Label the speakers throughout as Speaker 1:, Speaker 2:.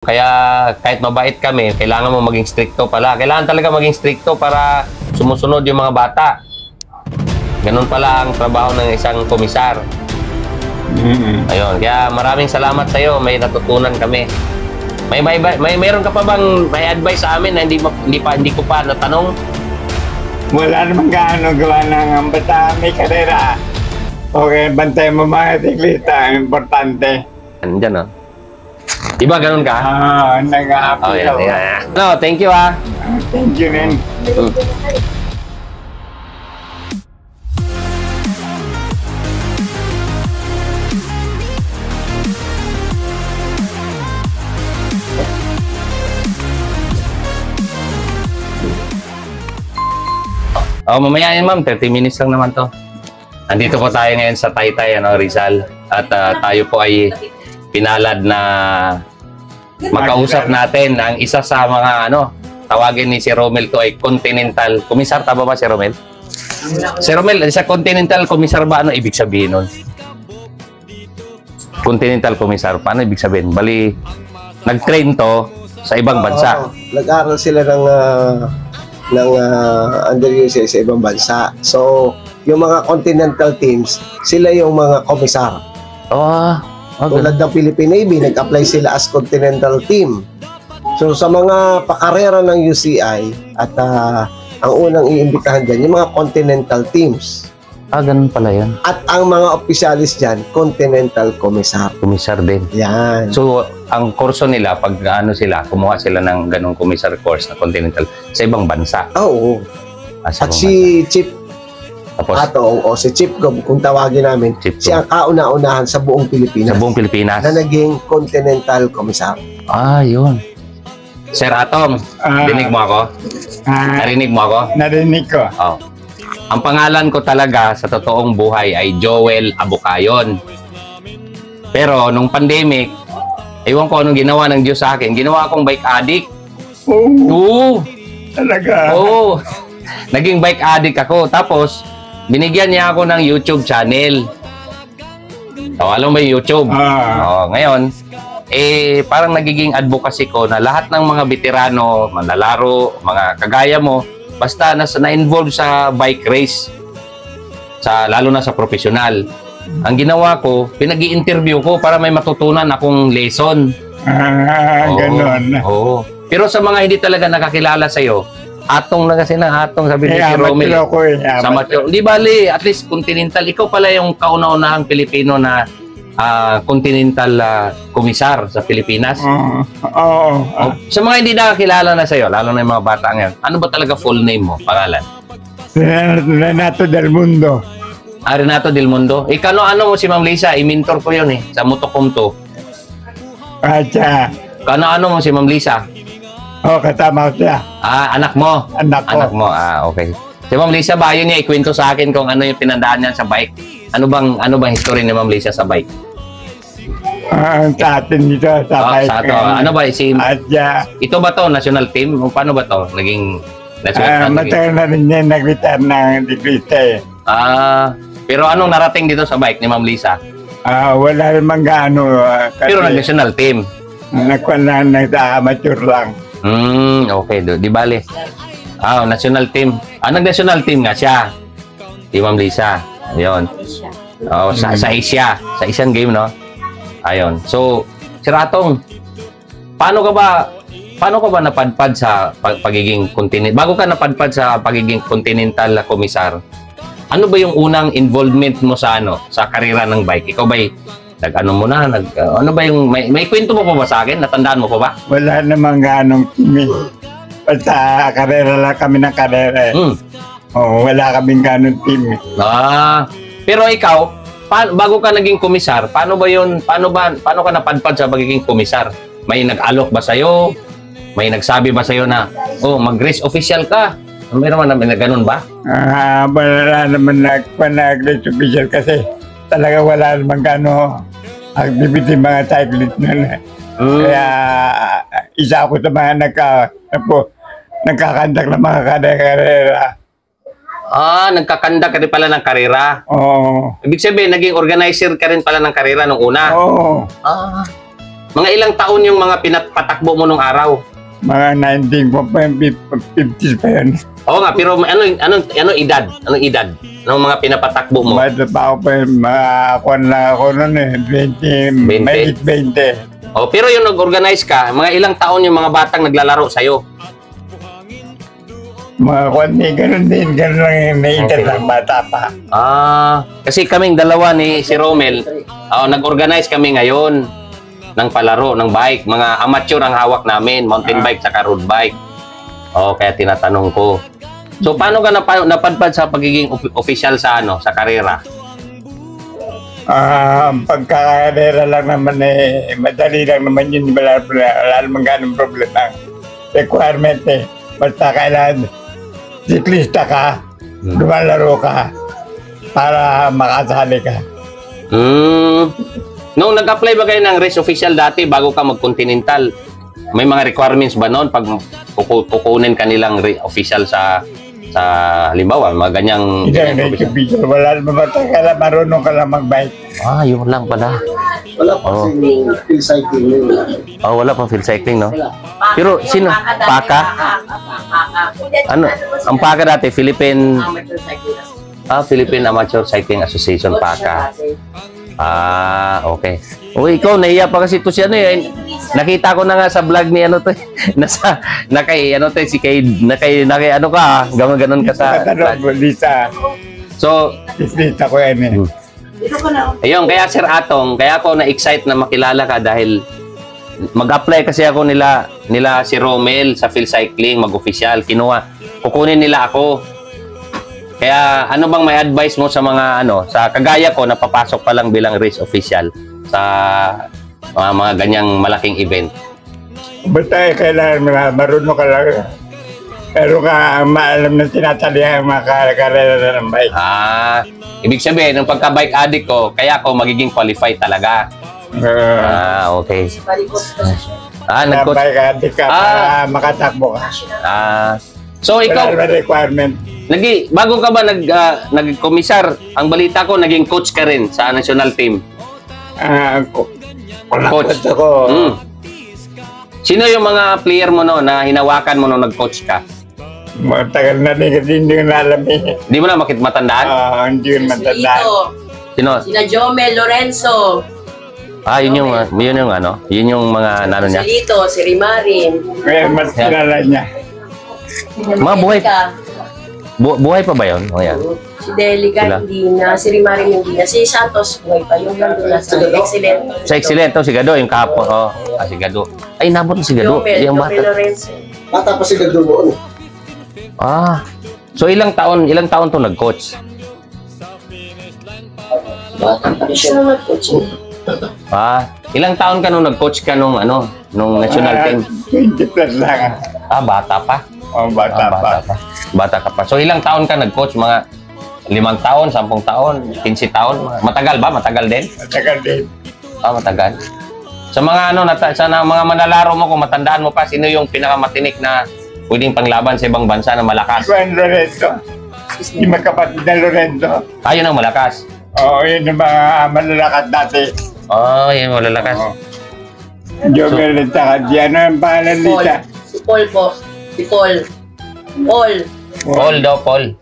Speaker 1: Kaya kahit mabait kami, kailangan mo maging stricto pala. Kailangan talaga maging stricto para sumusunod yung mga bata. Ganun pala ang trabaho ng isang komisar. Ayun, kaya maraming salamat sa iyo. May natutunan kami. Mayroon ka pa bang may advice sa amin na hindi ko pa natanong?
Speaker 2: Wala namang gaano gawa ng basta may karera. Okay, bantay mo mga siklista, importante.
Speaker 1: Andyan, oh. Diba ganun ka?
Speaker 2: Nag-a-apply
Speaker 1: Oh,
Speaker 2: ako.
Speaker 1: yeah. No, thank you, ah.
Speaker 2: Thank you rin.
Speaker 1: Oh, mamaya yan, ma'am. 30 minutes lang naman to. Andito po tayo ngayon sa Taytay, Rizal. At tayo po ay pinalad na makausap natin ang isa sa mga tawagin ni si Romel to ay Continental Komisar. Tama ba si Romel? Si Romel, sa Continental Komisar ba ano ibig sabihin nun? Continental Komisar, paano ibig sabihin? Bali, nag-train to sa ibang bansa.
Speaker 3: Nag-aral sila ng under USA sa ibang bansa. So, yung mga continental teams, sila yung mga komisar.
Speaker 1: Oh, okay.
Speaker 3: Tulad ng Philippine Navy, nag-apply sila as continental team. So, sa mga pakarera ng UCI, at ang unang iimbitahan dyan, yung mga continental teams.
Speaker 1: Ganun pala yan.
Speaker 3: At ang mga opisyalis dyan, continental komisar.
Speaker 1: Komisar din.
Speaker 3: Yan.
Speaker 1: So, ang kurso nila, pag kumuha sila ng ganong komisar course na Continental sa ibang bansa.
Speaker 3: Oo.
Speaker 1: Sa ibang
Speaker 3: At si Chief
Speaker 1: Tapos,
Speaker 3: Ato o si Chief Gob, kung tawagin namin,
Speaker 1: Chief Gob.
Speaker 3: siya ang kauna-unahan sa buong Pilipinas.
Speaker 1: sa buong Pilipinas.
Speaker 3: Na naging continental komisar.
Speaker 1: Yun. Sir Atom, dinig mo ako? Narinig mo ako?
Speaker 2: Narinig ko.
Speaker 1: Oh. Ang pangalan ko talaga sa totoong buhay ay Joel Abukayon. Pero nung pandemic, ewan ko anong ginawa ng Diyos sa akin. Ginawa akong bike addict. Oo.
Speaker 2: Talaga.
Speaker 1: Oo. Naging bike addict ako. Tapos, binigyan niya ako ng YouTube channel. Alam mo yung YouTube? Ngayon, parang nagiging advocacy ko na lahat ng mga veterano, manlalaro, mga kagaya mo, basta na-involve sa bike race, lalo na sa profesional. Ang ginawa ko, pinag-i-interview ko para may matutunan akong lesson.
Speaker 2: Ganon.
Speaker 1: Oo. Pero sa mga hindi talaga nakakilala sa'yo, atong na kasi atong sabi ni si Romel. Sa mature. Di bali, at least continental. Ikaw pala yung kauna-unahang Pilipino na continental komisar sa Pilipinas. Sa mga hindi nakakilala na sa'yo, lalo na yung mga bata ngayon, ano ba talaga full name mo, pangalan?
Speaker 2: Renato del Mundo.
Speaker 1: Renato del Mundo. Ano mo si Ma'am Lisa? I-mentor ko yun sa Motokomto. Ano mo si Ma'am Lisa?
Speaker 3: Kasama ko siya.
Speaker 1: Anak mo?
Speaker 3: Anak ko.
Speaker 1: Anak mo, okay. Si Ma'am Lisa ba, yun niya, ikwento sa akin kung ano yung pinandaan niya sa bike. Ano bang history ni Ma'am Lisa sa bike?
Speaker 2: Sa atin dito, sa bike.
Speaker 1: Sa ato. Ano ba, ito ba to, national team? Paano ba to? Naging national team?
Speaker 2: Matagal na rin niya nag-retire ng siklista
Speaker 1: pero anong narating dito sa bike ni Ma'am Lisa?
Speaker 2: Wala namang gaano.
Speaker 1: Pero nag-national team?
Speaker 2: Nag-amateur lang.
Speaker 1: Okay. Di bale. National team. Nag-national team nga siya. Si Ma'am Lisa. Ayun. Sa Asia. Sa Asian game, no? Ayun. So, si Ratong, paano ka ba napadpad sa pagiging continental? Bago ka napadpad sa pagiging continental komisar, ano ba yung unang involvement mo sa karera ng bike? Ikaw ba'y ano ba yung may kwento mo pa ba sa akin? Natandaan mo pa ba?
Speaker 2: Wala namang ganong team. Basta karera lang kami ng karera. Wala kaming ganong team.
Speaker 1: Pero ikaw, bago ka naging komisar, paano ka napadpad sa pagiging komisar? May nag-alok ba sa'yo? May nagsabi ba sa'yo na, mag-race official ka? Meron naman na ganun ba?
Speaker 2: Wala naman nag-race official kasi talaga wala naman gano'n activity mga cyclist na. Kaya isa ako sa mga nagkakandak ng mga karera.
Speaker 1: Nagkakandak ka rin pala ng karera.
Speaker 2: Oo.
Speaker 1: Ibig sabihin, naging organizer ka rin pala ng karera nung una.
Speaker 2: Oo.
Speaker 1: Mga ilang taon yung mga pinapatakbo mo nung araw?
Speaker 2: Mga 1950s pa yun.
Speaker 1: Oo nga, pero anong edad? Anong edad? Anong mga pinapatakbo mo?
Speaker 2: Bata pa ako pa yun, makakuan lang ako noon eh, 20,
Speaker 1: 20?
Speaker 2: mahigit 20.
Speaker 1: Oh, pero yung nag-organize ka, mga ilang taon yung mga batang naglalaro sa'yo?
Speaker 2: Mga kuan din, ganun lang yung naitan lang, bata pa.
Speaker 1: Kasi kaming dalawa ni si Romel, nag-organize kami ngayon ng palaro, ng bike. Mga amateur ang hawak namin, mountain bike saka road bike. Kaya tinatanong ko. So, paano ka napadpad sa pagiging official sa sa karera?
Speaker 2: Ang pagkakarera lang naman eh, madali lang naman yun, wala naman ganong problema. Requirement eh, basta kailangan siklista ka, lumalaro ka, para makasali ka.
Speaker 1: Nung nag-apply ba kayo ng race official dati bago ka mag-continental, may mga requirements ba noon pag kukunin kanilang official sa halimbawa, mga ganyang...
Speaker 2: Wala naman basta marunong ka lang mag-bike.
Speaker 1: Yun lang pala.
Speaker 3: Wala pa field cycling.
Speaker 1: Wala pang field cycling, no? Pero sino? Paka? Ano? Ang Paka dati, Philippine Amateur Cycling Association, Paka. Okay. Ikaw, nahiya pa kasi ito si nakita ko na nga sa vlog ni ganon ka sa
Speaker 2: Lisa.
Speaker 1: So,
Speaker 2: Lisa ko yan eh.
Speaker 1: Ayun, kaya Sir Atong, kaya ako na-excite na makilala ka dahil mag-apply kasi ako nila si Romel sa field cycling, mag-official, kukunin nila ako. Kaya ano bang may advice mo sa mga sa kagaya ko na papasok pa lang bilang race official sa mga ganyang malaking event?
Speaker 2: Basta kailangan marunong ka lang. Pero ka maalam na tinatalihan ang mga karera ng bike.
Speaker 1: Ibig sabihin, ng pagka-bike addict ko, kaya ako magiging qualified talaga. Okay.
Speaker 2: Bike addict ka para makatakbo ka.
Speaker 1: So ikaw,
Speaker 2: wala requirement.
Speaker 1: Bago ka ba nag-komisar, ang balita ko, naging coach ka rin sa national team. Coach
Speaker 2: ako.
Speaker 1: Sino yung mga player mo na hinawakan mo nung nag-coach ka?
Speaker 2: Matagal na din kasi hindi ko na alam eh.
Speaker 1: Hindi mo na matandaan?
Speaker 2: Hindi ko matandaan.
Speaker 1: Sino?
Speaker 4: Sina Jomel Lorenzo.
Speaker 1: Yun yung mga niya.
Speaker 4: Si Lito, si Rimarin.
Speaker 2: Kaya mas kilala niya.
Speaker 1: Mga buhay pa ba yun? Yan.
Speaker 4: Si Delica, hindi na. Si Rimarin, hindi na. Si Santos, buhay pa. Yung nandun na sa Excellent.
Speaker 1: Sa Excellent, si Gado, yung kahapon. Si Gado. Ay, nabot si Gado.
Speaker 4: Jomel Lorenzo.
Speaker 3: Bata pa si Gado noon.
Speaker 1: So ilang taon to nag-coach?
Speaker 4: Siya naman coach.
Speaker 1: Ilang taon ka nung nag-coach ka nung national team?
Speaker 2: 20 plus lang.
Speaker 1: Bata pa.
Speaker 2: Bata pa.
Speaker 1: Bata ka pa. So ilang taon ka nag-coach? Mga 5 taon, 10 taon, 15 taon? Matagal ba? Matagal din?
Speaker 2: Matagal din.
Speaker 1: Matagal. Sa mga mga manlalaro mo, kung matandaan mo pa, sino yung pinakamatinik na pwedeng panglaban sa ibang bansa na malakas?
Speaker 2: Juan Lorenzo. Yung magkapatid na Lorenzo.
Speaker 1: Yun ang malakas.
Speaker 2: Yun yung mga malalakas dati.
Speaker 1: Yun malalakas.
Speaker 2: Jomel at saka ano ang pangalan nila?
Speaker 4: Si Paul po. Si Paul.
Speaker 1: Paul daw, Paul.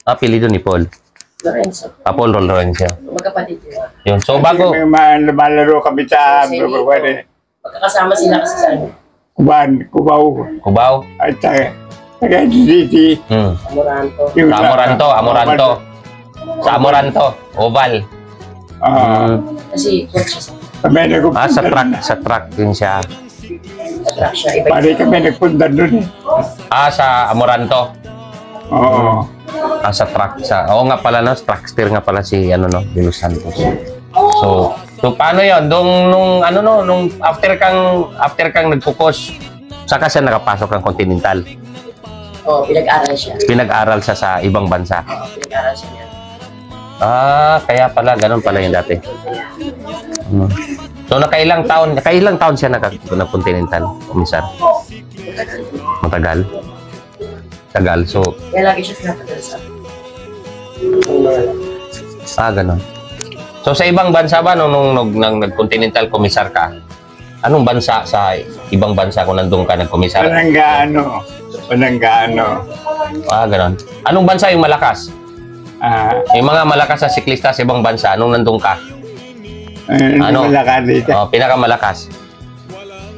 Speaker 1: Apelido ni Paul.
Speaker 4: Lorenzo.
Speaker 1: Paul Lorenzo.
Speaker 4: Magkapatid yun.
Speaker 1: Yun. So bago...
Speaker 2: May malaro kami sa
Speaker 4: Magkakasama sila kasi sa
Speaker 2: Cubao. At saka City.
Speaker 4: Amoranto.
Speaker 1: Sa Amoranto. Oval.
Speaker 4: Kasi coach siya.
Speaker 1: Sa truck din siya.
Speaker 4: Sa truck siya.
Speaker 2: Pare kami nagpunta doon eh.
Speaker 1: Sa Amoranto.
Speaker 2: Oo.
Speaker 1: Sa truck. Oo nga pala, truckster nga pala si Dilo Santos. So paano yun? Nung after kang nagfocus, saka siya nakapasok ng Continental.
Speaker 4: Pinag-aral siya.
Speaker 1: Pinag-aral siya sa ibang bansa.
Speaker 4: Pinag-aral siya niya.
Speaker 1: Kaya pala, ganun pala yung dati. So nakailang taon siya nag-Continental, komisar? Matagal. So,
Speaker 4: Kaya lagi siya pinatagal sa
Speaker 1: ganun. So sa ibang bansa ba nung nag-Continental komisar ka? Anong bansa sa ibang bansa kung nandun ka nagkomisar?
Speaker 2: Walang gaano. Walang gaano.
Speaker 1: Ganon. Anong bansa yung malakas? Yung mga malakas na siklista sa ibang bansa, anong nandun ka? Ano?
Speaker 2: Malakas dito.
Speaker 1: Pinakamalakas.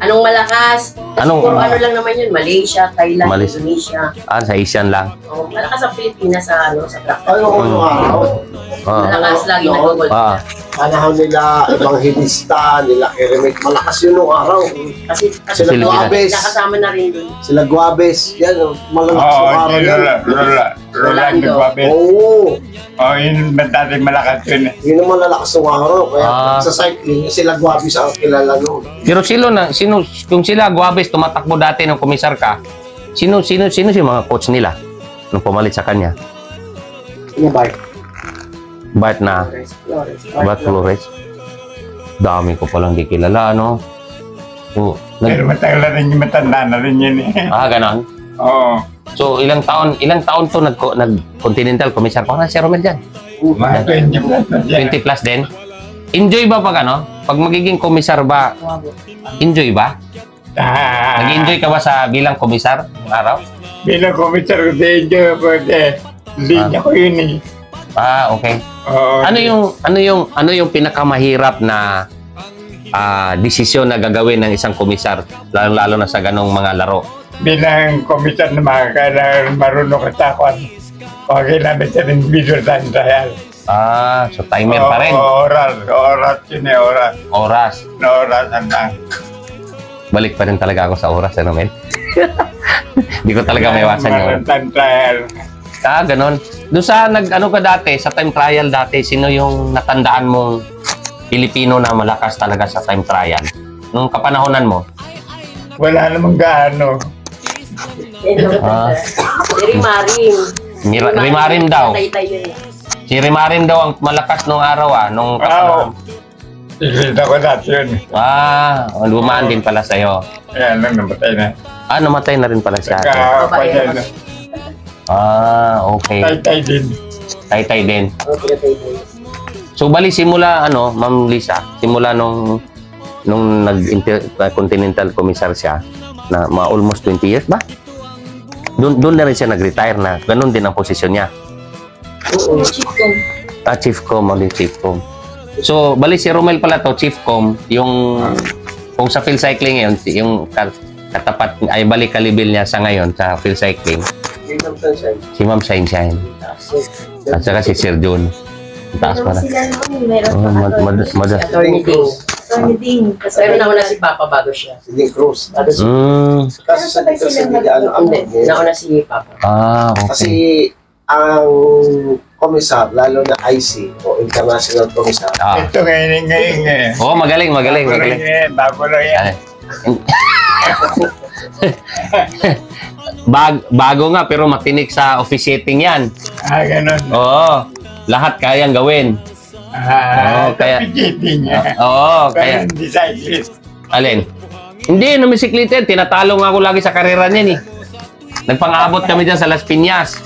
Speaker 4: Anong malakas? Kasi puro ano lang naman yun, Malaysia, Thailand,
Speaker 1: Malaysia.
Speaker 4: Indonesia.
Speaker 1: Sa Asian lang.
Speaker 4: Malakas sa Pilipinas sa ano, sa track.
Speaker 3: Ano araw?
Speaker 4: Malakas lagi nag-gold.
Speaker 3: Panahon nila, Evangelista, nila Keremit, malakas yun nung araw.
Speaker 4: Kasi
Speaker 3: Sila Guabes,
Speaker 4: nakasama na rin dun.
Speaker 3: sila Guabes, yan, malakas
Speaker 2: Oo,
Speaker 3: yung araw yan.
Speaker 2: Rolando Guabes.
Speaker 3: Oo,
Speaker 2: Yun ba dati malakas yun eh.
Speaker 3: yun ang malalakas ng araw. Kaya sa cycling, sila Guabes ang kilala nun.
Speaker 1: Pero kung sila Guabes tumatakbo dati nung komisar ka, sino yung mga coach nila nung pumalit sa kanya? Bart na Bart Flores. Dami ko palang di kilala, no?
Speaker 2: Pero matagal na rin yung matanda na rin yun eh.
Speaker 1: Ganon.
Speaker 2: Oo.
Speaker 1: So, ilang taon to nag-continental komisar ko na si Romel dyan?
Speaker 2: Mga 20 plus na siya.
Speaker 1: 20 plus din. Enjoy ba pag ano? Pag magiging komisar ba, enjoy ba? Nag-enjoy ka ba sa bilang komisar ng araw?
Speaker 2: Bilang komisar ko sa inyo, pwede. Linya ko yun eh.
Speaker 1: Okay.
Speaker 2: Oo.
Speaker 1: Ano yung pinakamahirap na desisyon na gagawin ng isang komisar, lalo na sa ganong mga laro?
Speaker 2: Bilang komisar na mga kailangan marunong katakot. Okay namin sa individual time trial.
Speaker 1: So timer pa rin.
Speaker 2: Oras yun eh, oras.
Speaker 1: Oras.
Speaker 2: Oras, ano.
Speaker 1: Balik pa rin talaga ako sa oras, ano, men? Hindi ko talaga maiwasan yun.
Speaker 2: Time trial.
Speaker 1: Ganon. Doon sa nag-ano ka dati, sa time trial dati, sino yung natandaan mong Pilipino na malakas talaga sa time trial? Nung kapanahonan mo?
Speaker 2: Wala namang gaano.
Speaker 4: Si Rimarim.
Speaker 1: Rimarim daw.
Speaker 4: Taytay yun.
Speaker 1: Si Rimarim daw ang malakas nung araw, nung kapanahonan.
Speaker 2: Ikita ko dati yun.
Speaker 1: Lumaan din pala sa'yo.
Speaker 2: Ayan lang, namatay na.
Speaker 1: Namatay na rin pala siya.
Speaker 2: Kaya na.
Speaker 1: Okay.
Speaker 2: Tay din.
Speaker 1: Taytay din. So, bali, simula, Ma'am Lisa, simula nung nag-continental commissar siya, na mga almost 20 years ba? Doon na rin siya nag-retire na. Ganun din ang posisyon niya.
Speaker 4: Oo, Chief Com.
Speaker 1: Chief Com, Chief Com. So, bali si Romel pala to, Chief Com, kung sa field cycling ngayon, yung katapat, ay balik kalibil niya sa ngayon sa field cycling, si Ma'am Sunshine. At saka si Sir John. Taas pa na.
Speaker 4: Attorney Ding. Pero nauna si Papa bago siya.
Speaker 3: Si Ding Cruz.
Speaker 4: Kasi
Speaker 3: sa dito sa
Speaker 4: nauna si Papa.
Speaker 1: Okay.
Speaker 3: Kasi ang komisar, lalo na IC o International Komisar.
Speaker 2: Ito ngayon eh.
Speaker 1: Magaling.
Speaker 2: Bago lang yan.
Speaker 1: Bago nga pero matinik sa officiating yan.
Speaker 2: Ganun.
Speaker 1: Lahat kayang gawin.
Speaker 2: Kaya pijitin niya.
Speaker 1: Kaya
Speaker 2: hindi cyclist.
Speaker 1: alin? Hindi, namisiklite. Tinatalo nga ako lagi sa karera niyan eh. Nagpang-abot kami dyan sa Las Piñas.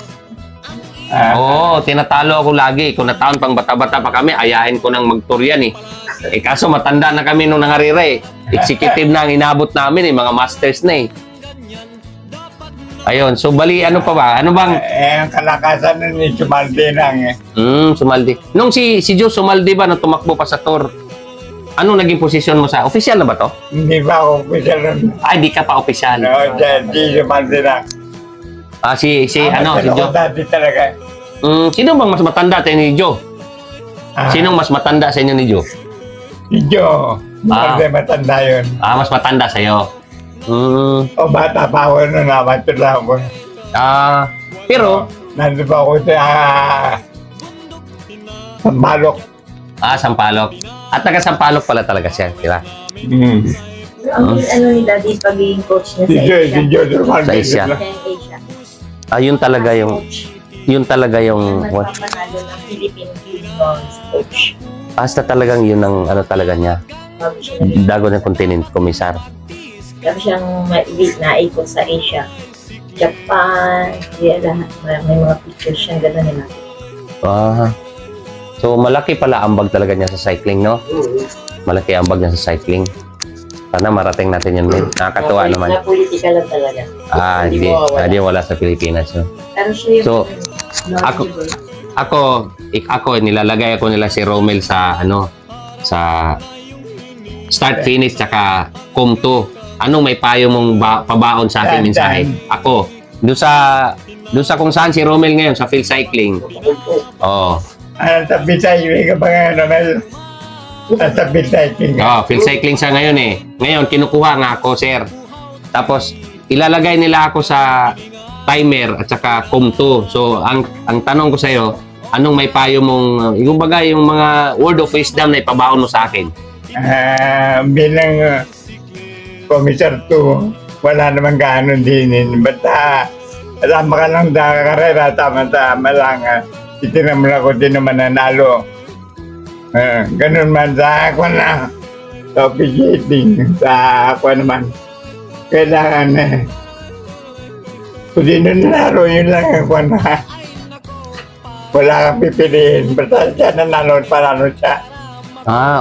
Speaker 1: Tinatalo ako lagi. Kung nataon pang bata-bata pa kami, ayahin ko nang mag-tour yan eh. Kaso matanda na kami nung nangarira eh. Executive na ang inabot namin eh. Mga masters na eh. Ayun. So, bali, ano pa ba? Ano bang...
Speaker 2: Ang kalakasan na ni Sumaldi lang eh.
Speaker 1: Sumaldi. Nung si Joe Sumaldi ba, nung tumakbo pa sa tour, anong naging posisyon mo sa... Official na ba to?
Speaker 2: Hindi ba ako official nun?
Speaker 1: Di ka pa official.
Speaker 2: Si Sumaldi lang.
Speaker 1: Si Joe.
Speaker 2: Dati talaga.
Speaker 1: Sino bang mas matanda sa inyo ni Joe? Sinong mas matanda sa inyo ni Joe?
Speaker 2: Si Joe. Matanda yun.
Speaker 1: Mas matanda sa'yo.
Speaker 2: Bata pa ako nun, amateur lang ako.
Speaker 1: Pero...
Speaker 2: Nandun pa ako sa Sampalok.
Speaker 5: Sampalok. At taga Sampalok pala talaga siya, di ba?
Speaker 4: Ang ano ni Daddy pagiging coach niya sa Asia.
Speaker 5: Sa Asia.
Speaker 4: Asia.
Speaker 5: Yun talaga yung what?
Speaker 4: Nagpapanalo ng Philippine Films coach.
Speaker 5: Basta talagang yun ang ano talaga niya.
Speaker 4: Bago siya naging
Speaker 5: Dago ng continent komisar.
Speaker 4: Sabi siyang naikot sa Asia. Japan, kaya lahat. May mga pictures siyang gano'n nila.
Speaker 5: So malaki pala ambag talaga niya sa cycling, no? Malaki ambag niya sa cycling.
Speaker 1: Sana marating natin yun, men. Nakakatuwa naman.
Speaker 4: Na politika lang talaga.
Speaker 1: Hindi wala sa Pilipinas. No?
Speaker 4: Ano siya yung
Speaker 1: So, ako nilalagay ako nila si Romel sa sa start finish tsaka com 2. Anong may payo mong pabaon sa ating mensahe? Ako doon sa kung saan si Romel ngayon sa field cycling. Oh.
Speaker 2: Sa field cycling ka ba ngayon? Sa field cycling.
Speaker 1: Field cycling siya ngayon eh. Ngayon kinukuha nga ako, sir. Tapos ilalagay nila ako sa timer at saka com 2. So ang tanong ko sa iyo, anong may payo mong yung mga word of wisdom na ipabaon mo sa akin?
Speaker 2: Bilang Komisar 2, wala naman gano'n din. Basta tama ka lang sa karera, tama-tama lang. Itinan mo lang kung di naman nanalo. Ganun man sa ako na. Sa officiating, sa ako naman. Kailangan kung di nanalo, yun lang ako na. Wala kang pipiliin. Basta siya nanalo, paralo siya.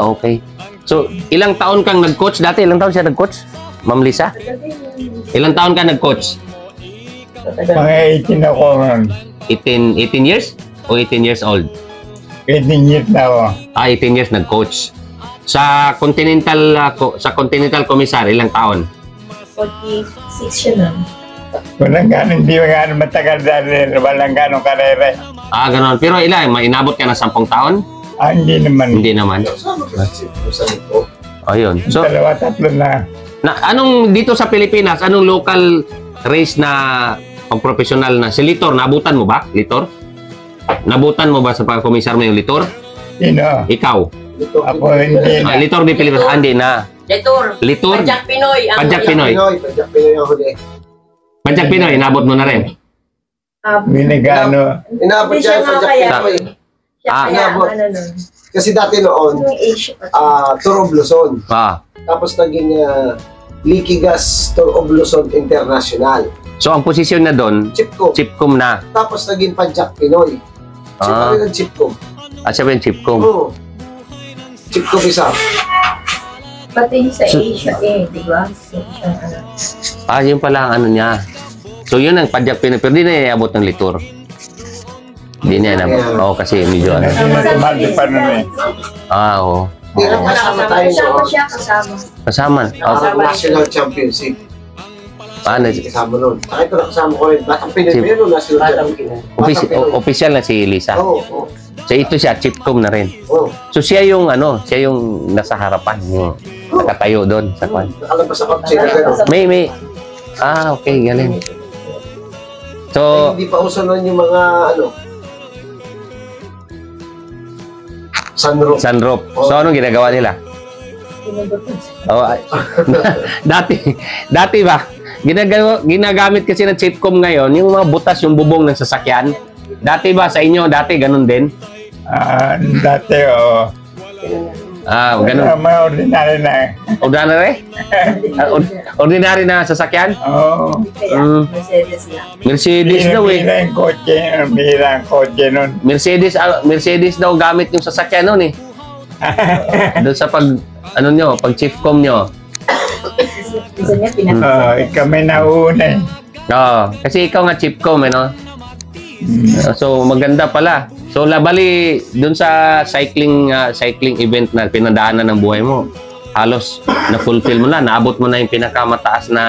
Speaker 1: Okay. So, ilang taon kang nag-coach dati? Ilang taon siya nag-coach? Ma'am Lisa? Ilang taon ka nag-coach?
Speaker 2: Mga 18 ako nun.
Speaker 1: 18 years? O 18 years old?
Speaker 2: 18 years na ako.
Speaker 1: 18 years nag-coach. Sa Continental Commissar, ilang taon?
Speaker 4: 46 siya nun.
Speaker 2: Walang gano'n, hindi gano'n matagal dahil walang gano'n karere.
Speaker 1: Ganon. Pero ilan? Inabot ka na 10 taon?
Speaker 2: Hindi naman.
Speaker 1: Hindi naman. Ayun. So,
Speaker 2: Dalawa, tatlo na.
Speaker 1: Anong dito sa Pilipinas, anong local race na pang-professional na? Si Litor, nabutan mo ba? Litor? Nabutan mo ba sa pagkomisar mo yung Litor?
Speaker 2: Sino?
Speaker 1: Ikaw?
Speaker 2: Ako hindi na.
Speaker 1: Litor di Pilipinas. Hindi na. Litor?
Speaker 4: Pajak Pinoy.
Speaker 1: Pajak Pinoy.
Speaker 3: Pajak Pinoy ang huli.
Speaker 1: Pajak Pinoy, nabot mo na rin.
Speaker 2: Binigano.
Speaker 3: Inabot siya sa Pajak Pinoy.
Speaker 4: Inabot.
Speaker 3: Kasi dati noon, Tour of Luzon. Tapos naging Liquigas Tour of Luzon International.
Speaker 1: So, ang posisyon na doon,
Speaker 3: Chipcom.
Speaker 1: Chipcom na.
Speaker 3: Tapos naging Pajak Pinoy. Siya pa rin ang Chipcom.
Speaker 1: Siya ba yung Chipcom?
Speaker 3: Oo. Chipcom isa.
Speaker 4: Pati sa Asia di ba?
Speaker 1: Yun pala ang ano niya. So, yun ang Pajak Pinoy. Pero di na iabot ng Litor. Hindi niya inabot. Kasi medyo ano.
Speaker 2: Tumali pa nun eh.
Speaker 1: Oo.
Speaker 3: Hindi lang kasama tayo
Speaker 1: Kasama.
Speaker 3: National Championship.
Speaker 1: Paano?
Speaker 3: Kasama nun. Saka ito nakasama ko rin. Batang Pinoy pero National Championship.
Speaker 1: Official na si Lisa.
Speaker 3: Oo.
Speaker 1: So, ito siya, Chipcom na rin.
Speaker 3: Oo.
Speaker 1: So, siya yung nasa harapan. Yung nakatayo doon. Sa kwan.
Speaker 3: Nakalabas sa kotse na gano'n.
Speaker 1: May. Okay, galing. So,
Speaker 3: Hindi pa uso nun yung mga sunroof.
Speaker 1: sunroof. So, anong ginagawa nila? Dati ba? Ginagamit kasi ng Chipcom ngayon, yung mga butas, yung bubong ng sasakyan. Dati ba sa inyo? Dati ganun din?
Speaker 2: Dati
Speaker 1: Ganun.
Speaker 2: Mga ordinary na.
Speaker 1: Ordinary? Ordinary na sasakyan?
Speaker 4: Mercedes lang.
Speaker 1: Mercedes daw eh.
Speaker 2: Bira ang kotse nun.
Speaker 1: Mercedes daw gamit yung sasakyan nun eh. Doon sa pag Chipcom nyo.
Speaker 4: Isa niya
Speaker 2: Kami nauna eh.
Speaker 1: Kasi ikaw nga Chipcom no? So maganda pala. So labali dun sa cycling event na pinadaanan ng buhay mo, halos na-fulfill mo na, naabot mo na yung pinakamataas na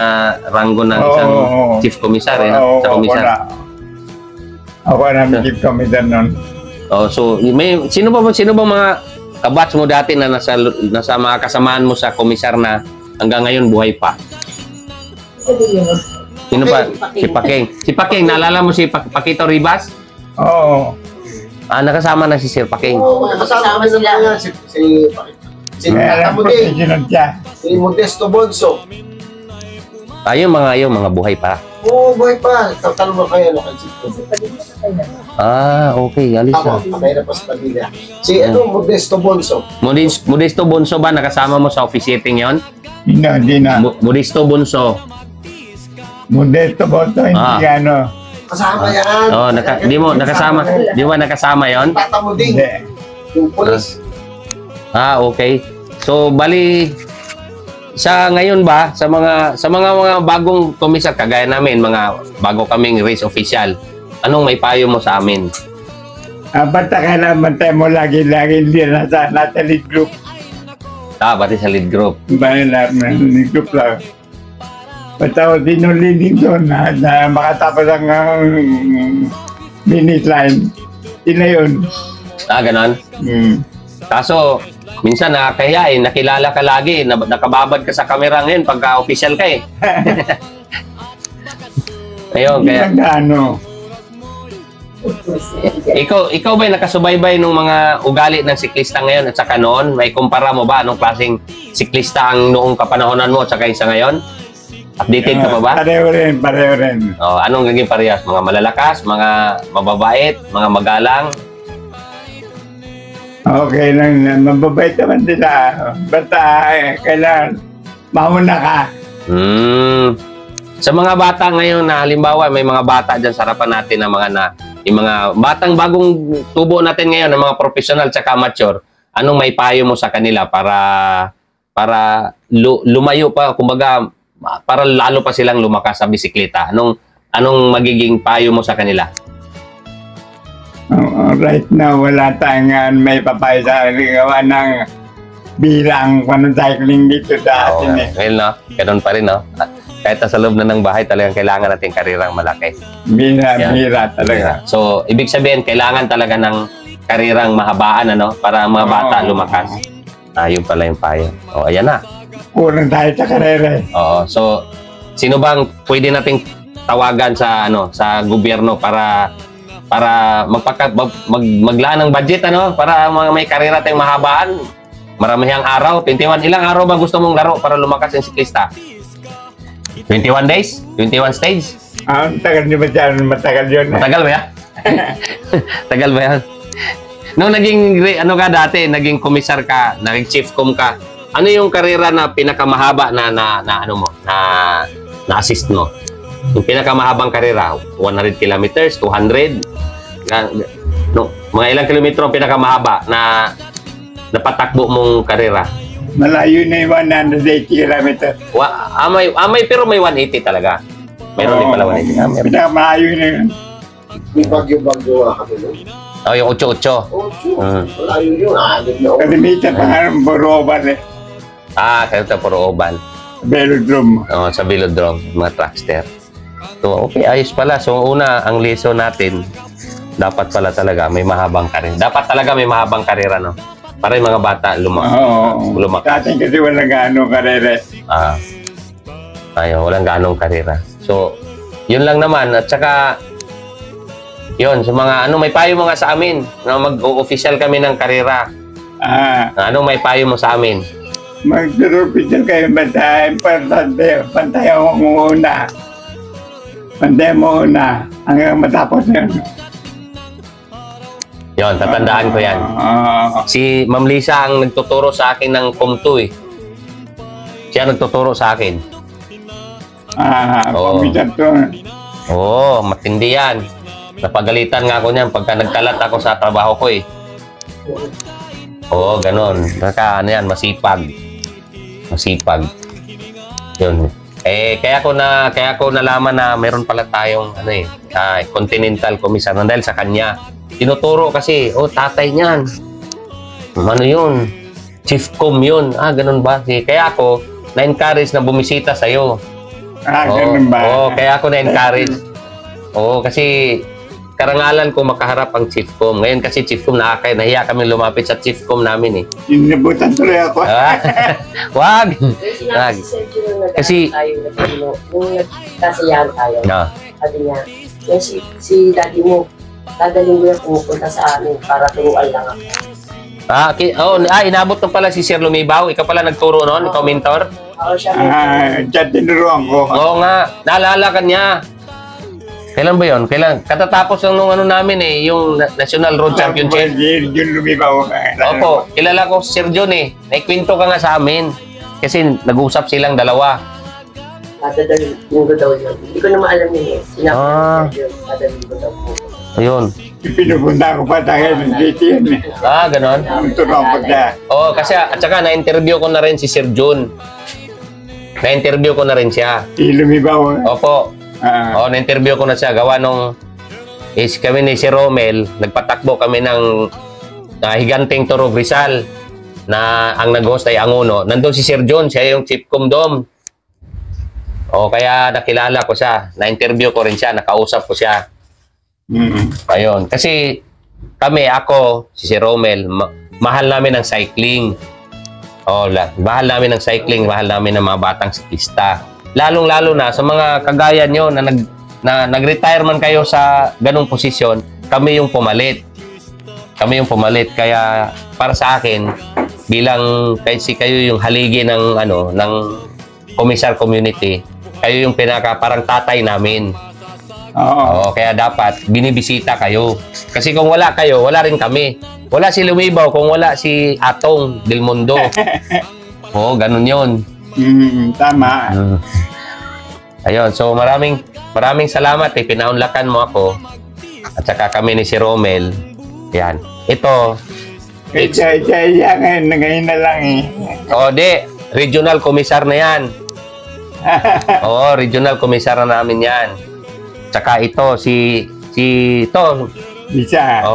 Speaker 1: ranggo ng isang chief commissar sa commissar.
Speaker 2: Ako na chief commissar nun.
Speaker 1: So sino ba mga kabats mo dati na nasa mga kasamaan mo sa commissar na hanggang ngayon buhay pa? Sino pa? Si Paking. Si Paking, naalala mo si Paquito Ribas?
Speaker 2: Oo.
Speaker 1: Nakasama na si Sir Paking.
Speaker 3: Kasama sila. Si Modesto Bonso.
Speaker 1: Yung mga buhay pa.
Speaker 3: Oo, buhay pa. Tatanong mo kayo kay Chipcom.
Speaker 1: Okay. Alis na.
Speaker 3: Patay na pa sa Padilla. Si Modesto Bonso.
Speaker 1: Modesto Bonso ba? Nakasama mo sa officiating yon?
Speaker 2: Hindi na.
Speaker 1: Modesto Bonso.
Speaker 2: Modesto Bonso, hindi ano.
Speaker 3: Kasama yan.
Speaker 1: Di mo nakasama. Di ba nakasama yon?
Speaker 3: Tata mo din. Yung polis.
Speaker 1: Okay. So, bali, sa ngayon ba, sa mga bagong komisar, kagaya namin, mga bago kaming race official, anong may payo mo sa amin?
Speaker 2: Basta kailangan tayo mo lagi hindi nasa lead group.
Speaker 1: Pati sa lead group.
Speaker 2: Bayan na lead group lang. Basta kung sino leading doon na makatapos ang finish line, sino yun.
Speaker 1: Ganon. Kaso, minsan nakakaya nakilala ka lagi, nakababad ka sa camera ngayon pagka official ka Ayun, kaya...
Speaker 2: Ano?
Speaker 1: Ikaw ba nakasubaybay ng mga ugali ng siklista ngayon at saka noon? May kumpara mo ba? Anong klaseng siklista ang noong kapanahonan mo at saka isa ngayon? Updated ka pa ba?
Speaker 2: Pareho rin.
Speaker 1: Anong naging parehas? Mga malalakas, mga mababait, mga magalang?
Speaker 2: Okay lang, mababait naman sila. Basta kailangan mauna ka.
Speaker 1: Sa mga bata ngayon na halimbawa, may mga bata dyan sa harapan natin na yung mga batang bagong tubo natin ngayon, ng mga professional at amateur, anong may payo mo sa kanila para lumayo pa, kumbaga, para lalo pa silang lumakas sa bisikleta? Anong magiging payo mo sa kanila?
Speaker 2: Right now, wala tayong may papayo sa gawa ng bilang cycling dito sa atin.
Speaker 1: Well, no? Ganun pa rin, no? Kahit sa loob na ng bahay, talagang kailangan natin karirang malaki.
Speaker 2: Bira talaga.
Speaker 1: So, ibig sabihin, kailangan talaga ng karirang mahabaan, para mga bata lumakas. Yun pala yung payo. Ayan na.
Speaker 2: Kulang tayo sa karera.
Speaker 1: So, sino bang pwede nating tawagan sa gobyerno para maglaan ng budget, para may karera tayong mahabaan? Maramihang araw, 21. Ilang araw ba gusto mong laro para lumakas yung siklista? 21 days? 21 stage?
Speaker 2: Tagal nyo ba dyan? Matagal yun.
Speaker 1: Matagal ba yan? Tagal ba yan? Nung naging, naging komisar ka, naging chief com ka, ano yung karera na pinakamahaba na assist mo? Yung pinakamahabang karera, 100 kilometers, 200? Mga ilang kilometro ang pinakamahaba na napatakbo mong karera?
Speaker 2: Malayo na yung 180 kilometers.
Speaker 1: Pero may 180 talaga. Meron din pala 180.
Speaker 2: Pinakamalayo na yun.
Speaker 3: May bagyo-bagyo kami nun.
Speaker 1: Yung 8-8.
Speaker 3: Malayo yun.
Speaker 2: Kalimitan pa nga ng Boroban
Speaker 1: Kayo ito, puro oban.
Speaker 2: Velodrome.
Speaker 1: Sa velodrome, mga trackster. So, okay, ayos pala. So, una, ang lesson natin, dapat pala talaga may mahabang karera. Dapat talaga may mahabang karera, no? Para yung mga bata lumakas.
Speaker 2: Sa atin kasi walang gaano karera.
Speaker 1: Walang gaanong karera. So, yun lang naman. At saka, yun, sa mga, may payo mo nga sa amin na mag-o-official kami ng karera. Anong may payo mo sa amin?
Speaker 2: Mag-official kayo, basta importante, pantay mo muna. Pantay mo muna hanggang matapos yun.
Speaker 1: Yon, tatandaan ko yan. Si Ma'am Lisa ang nagtuturo sa akin ng COM2 Siya nagtuturo sa akin.
Speaker 2: Computer to.
Speaker 1: Matindi yan. Napagalitan nga ako niyan pagka nagkalat ako sa trabaho ko ganon. Masipag. Masipag. Yun. Kaya ko nalaman na meron pala tayong Continental Commissar dahil sa kanya. Tinuturo kasi, tatay niyan. Ano yun? Chief Com yun. Ganun ba? Kaya ako, na-encourage na bumisita sa'yo.
Speaker 2: Ganun ba?
Speaker 1: Kaya ako na-encourage. Kasi karangalan ko makaharap ang Chief Com. Ngayon kasi Chief Com, nahiya kami lumapit sa Chief Com namin
Speaker 2: Inabutan tuloy ako.
Speaker 1: Wag!
Speaker 4: Kasi nung nagkasiyahan tayo, sabi niya, si daddy mo, dadaling mo yung pumupunta sa amin para turuan lang ako.
Speaker 1: Inabot mo pala si Sir Lumibaw. Ikaw pala nagturo noon? Ikaw mentor?
Speaker 4: Siya.
Speaker 2: Diyan tinuruan ko.
Speaker 1: Oo nga. Naalala ka niya. Kailan ba yun? Katatapos ng namin yung National Road Championship.
Speaker 2: Yun Lumibaw.
Speaker 1: Opo. Kilala ko si Sir John Naikwento ka nga sa amin. Kasi nag-usap silang dalawa.
Speaker 4: Dadaling ko daw yun. Hindi ko naman alam yun Sinabi yun. Dadaling ko daw po.
Speaker 1: Ayun.
Speaker 2: Pinupunta ko pa tayo ng JT yun
Speaker 1: ganon?
Speaker 2: Turuan ko siya.
Speaker 1: Kasi at saka na-interview ko na rin si Sir John. Na-interview ko na rin siya.
Speaker 2: Lumibaw.
Speaker 1: Opo.
Speaker 2: Ah.
Speaker 1: Na-interview ko na siya. Gawa nung kami ni si Romel, nagpatakbo kami ng Higanting Turog Rizal na ang nag-host ay Anguno. Nandun si Sir John, siya yung Chief Kumdom. Kaya nakilala ko siya. Na-interview ko rin siya, nakausap ko siya. Ayun. Kasi kami, ako, si Romel, mahal namin ng cycling. Mahal namin ng cycling, mahal namin ng mga batang siklista. Lalong-lalo na sa mga kagaya nyo na nag-retire man kayo sa ganung posisyon, kami yung pumalit. Kami yung pumalit. Kaya para sa akin, bilang kayo yung haligi ng Komisar Community, kayo yung parang tatay namin.
Speaker 2: Oo.
Speaker 1: Kaya dapat binibisita kayo. Kasi kung wala kayo, wala rin kami. Wala si Lumibaw kung wala si Atong Del Mundo. Ganun yun.
Speaker 2: Tama.
Speaker 1: Ayun, so maraming salamat. Pinaunlakan mo ako. At saka kami ni si Romel. Yan. Ito.
Speaker 2: Ngayon na lang
Speaker 1: Regional Commissar na yan. Regional Commissar na namin yan. Tsaka ito, ito.
Speaker 2: Isa.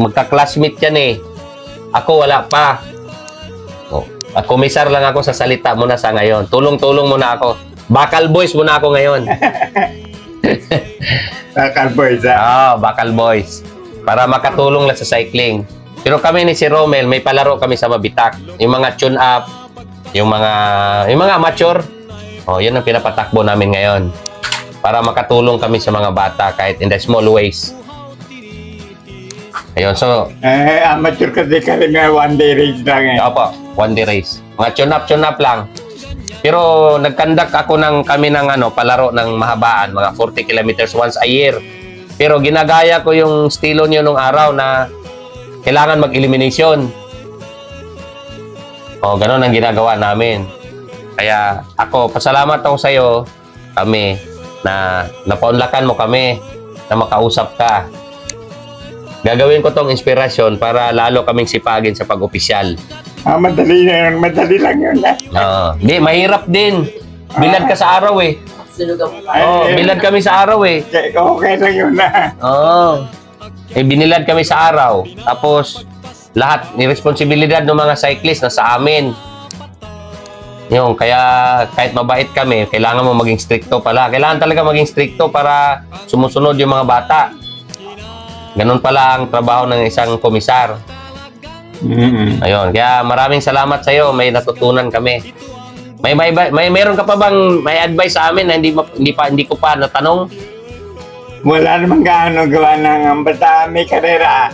Speaker 1: Magka-classmate yan eh. Ako wala pa. Komisar lang ako sa salita muna sa ngayon. Tulong-tulong muna ako. Bakal boys muna ako ngayon.
Speaker 2: Bakal boys,
Speaker 1: Bakal boys. Para makatulong lang sa cycling. Pero kami ni si Romel, may palaro kami sa Mabitak. Yung mga tune-up, yung mga amateur. Yun ang pinapatakbo namin ngayon. Para makatulong kami sa mga bata kahit in the small ways. Ayun, so...
Speaker 2: amateur kasi nga one-day race lang
Speaker 1: Opo, one-day race. Mga tune-up lang. Pero nagkandak ako kami ng palaro ng mahabaan, mga 40 kilometers once a year. Pero ginagaya ko yung estilo nyo nung araw na kailangan mag-elimination. Ganun ang ginagawa namin. Kaya ako, pasalamat ako sa'yo, kami, na napaunlakan mo kami, na makausap ka. Gagawin ko tong inspirasyon para lalo kaming sipagin sa pag-opisyal.
Speaker 2: Madali lang yun.
Speaker 1: Di, mahirap din. Bilad ka sa araw eh. Bilad kami sa araw eh.
Speaker 2: Okay lang yun
Speaker 1: binilad kami sa araw. Tapos, lahat, ni responsibilidad ng mga cyclist na sa amin. Kaya kahit mabait kami, kailangan mo maging stricto pala. Kailangan talaga maging stricto para sumusunod yung mga bata. Ganun pala ang trabaho ng isang komisar. Ayun, kaya maraming salamat sa iyo. May natutunan kami. Meron ka pa bang may advice sa amin na hindi ko pa natanong?
Speaker 2: Wala namang gaano gawa ng basta may karera.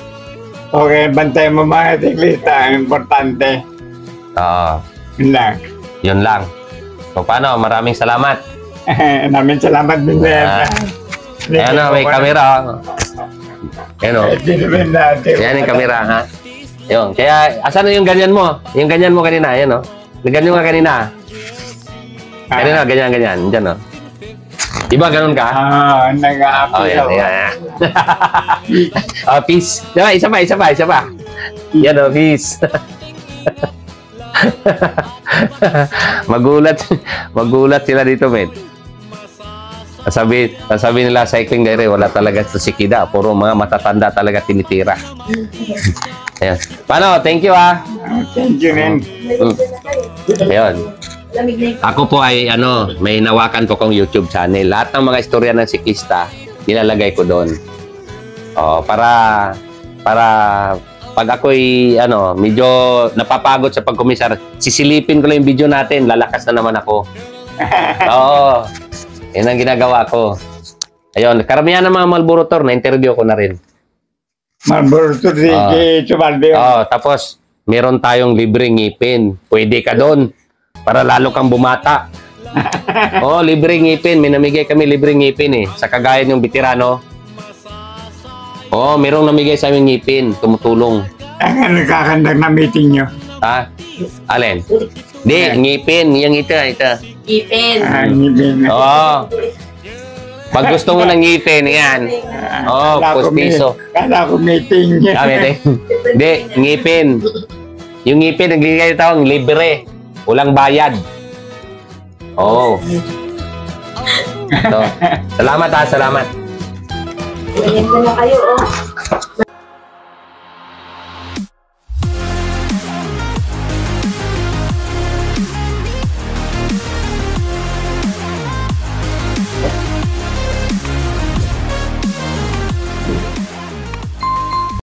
Speaker 2: Okay, bantay mo mga siklista, importante. Yun lang.
Speaker 1: Yun lang. So paano? Maraming salamat.
Speaker 2: Maraming salamat din.
Speaker 1: Ayan may kamera. Yan yung kamera, ha? Yun. Kaya, asan yung ganyan mo? Yung ganyan mo kanina, yan, ganyan mo kanina. Kanina, ganyan. Diyan, Diba, ganun ka?
Speaker 2: Nag-a-apply ako.
Speaker 1: Yan. Peace. Diba, isa pa. Yan, peace. Magulat sila dito, men. Sabi nila cycling diary, wala talaga sa sikida. Puro mga matatanda talaga tinitira. Ayan. Paano? Thank you,
Speaker 2: Thank you, man.
Speaker 1: Ayun. Ako po ay, may nawakan ko kong YouTube channel. Lahat ng mga istorya ng siklista, nilalagay ko doon. Para pag ako'y, medyo napapagod sa pagkomisar, sisilipin ko lang yung video natin, lalakas na naman ako. Yan ang ginagawa ko. Ayun, karamihan ng mga Malborotor, na-interview ko na rin.
Speaker 2: Malborotor,
Speaker 1: tapos, meron tayong libreng ngipin. Pwede ka doon para lalo kang bumata. Libreng ngipin. May namigay kami libreng ngipin sa kagayan yung veterano. Merong namigay sa aming ngipin. Tumutulong.
Speaker 2: Ang nagkakandag na meeting nyo.
Speaker 1: Alin? Di, ngipin. Yung ito.
Speaker 4: Ngipin.
Speaker 2: Ngipin.
Speaker 1: Pag gusto mo ng ngipin, yan. Pustiso.
Speaker 2: Kala ko meeting.
Speaker 1: Di, ngipin. Yung ngipin, nagbigay tawag libre. Walang bayad. Oo. So, salamat ha, salamat.
Speaker 4: Ganyan na kayo, oh.